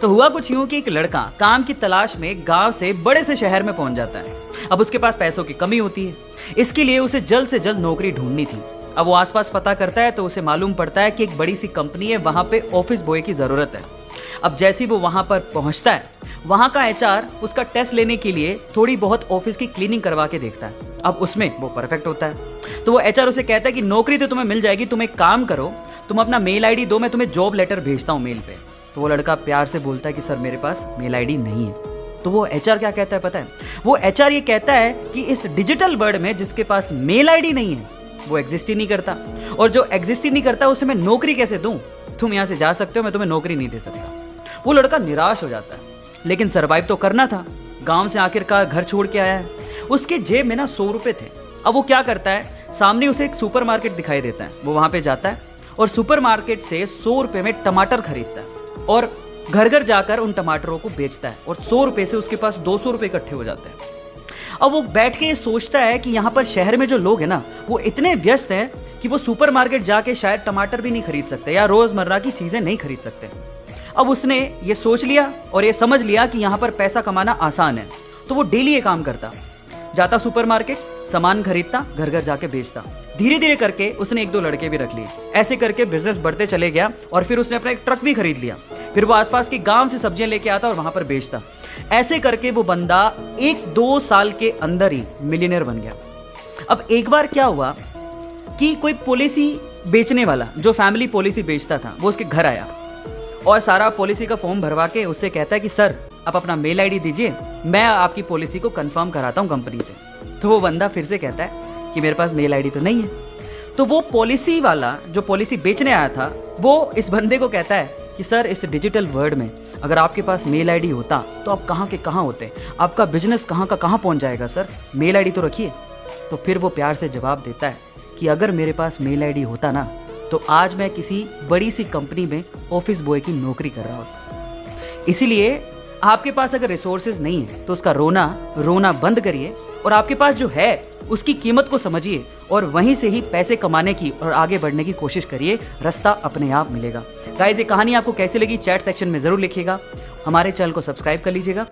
तो हुआ कुछ यूं कि एक लड़का काम की तलाश में गांव से बड़े से शहर में पहुंच जाता है। अब उसके पास पैसों की कमी होती है, इसके लिए उसे जल्द से जल्द नौकरी ढूंढनी थी। अब वो आसपास पता करता है तो उसे मालूम पड़ता है कि एक बड़ी सी कंपनी है, वहां पे ऑफिस बॉय की जरूरत है। अब जैसे ही वो वहां पर पहुंचता है, वहां का एचआर उसका टेस्ट लेने के लिए थोड़ी बहुत ऑफिस की क्लीनिंग करवा के देखता है। अब उसमें वो परफेक्ट होता है तो वो एचआर उसे कहता है कि नौकरी तो तुम्हें मिल जाएगी, तुम एक काम करो, तुम अपना मेल आईडी दो, मैं तुम्हें जॉब लेटर भेजता हूँ मेल पे। तो वो लड़का प्यार से बोलता है कि सर मेरे पास मेल आईडी नहीं है। तो वो एचआर क्या कहता है पता है? वो एचआर ये कहता है कि इस डिजिटल वर्ल्ड में जिसके पास मेल आईडी नहीं है वो एग्जिस्ट ही नहीं करता, और जो एग्जिस्ट ही नहीं करता उसे मैं नौकरी कैसे दूं? तुम यहां से जा सकते हो, मैं तुम्हें नौकरी नहीं दे सकता। वो लड़का निराश हो जाता है, लेकिन सरवाइव तो करना था। गांव से आखिरकार घर छोड़ के आया है, उसके जेब में ना 100 रुपए थे। अब वो क्या करता है, सामने उसे एक सुपरमार्केट दिखाई देता है, वो वहां पे जाता है और सुपरमार्केट से 100 रुपए में टमाटर खरीदता है और घर घर जाकर उन टमाटरों को बेचता है, और 100 रुपए से उसके पास 200 रुपए इकट्ठे हो जाते हैं। अब वो बैठ के सोचता है कि यहाँ पर शहर में जो लोग हैं ना, वो इतने व्यस्त हैं कि वो सुपरमार्केट जाके शायद टमाटर भी नहीं खरीद सकते या रोजमर्रा की चीजें नहीं खरीद सकते। अब उसने ये सोच लिया और ये समझ लिया कि यहाँ पर पैसा कमाना आसान है, तो वो डेली ये काम करता, जाता सुपरमार्केट, सामान खरीदता, घर घर जाके बेचता। धीरे धीरे करके उसने 1-2 लड़के भी रख लिए। ऐसे करके बिजनेस बढ़ते चले गया और फिर उसने अपना एक ट्रक भी खरीद लिया। फिर वो आसपास के गांव से सब्जियां लेके आता और वहां पर बेचता। ऐसे करके वो बंदा 1-2 साल के अंदर ही मिलियनेयर बन गया। अब एक बार क्या हुआ कि कोई पॉलिसी बेचने वाला, जो फैमिली पॉलिसी बेचता था, वो उसके घर आया और सारा पॉलिसी का फॉर्म भरवा के उससे कहता है कि सर आप अपना मेल आईडी दीजिए, मैं आपकी पॉलिसी को कंफर्म कराता हूं कंपनी से। तो वो बंदा फिर से कहता है कि मेरे पास मेल आईडी तो नहीं है। तो वो पॉलिसी वाला जो पॉलिसी बेचने आया था, वो इस बंदे को कहता है कि सर इस डिजिटल वर्ल्ड में अगर आपके पास मेल आईडी होता तो आप कहाँ के कहाँ होते, आपका बिजनेस कहाँ का कहाँ पहुँच जाएगा, सर मेल आईडी तो रखिए। तो फिर वो प्यार से जवाब देता है कि अगर मेरे पास मेल आईडी होता ना, तो आज मैं किसी बड़ी सी कंपनी में ऑफिस बॉय की नौकरी कर रहा होता। इसीलिए आपके पास अगर रिसोर्सेज नहीं है तो उसका रोना बंद करिए और आपके पास जो है उसकी कीमत को समझिए और वहीं से ही पैसे कमाने की और आगे बढ़ने की कोशिश करिए, रास्ता अपने आप मिलेगा। गाइस, ये कहानी आपको कैसी लगी चैट सेक्शन में जरूर लिखिएगा। हमारे चैनल को सब्सक्राइब कर लीजिएगा।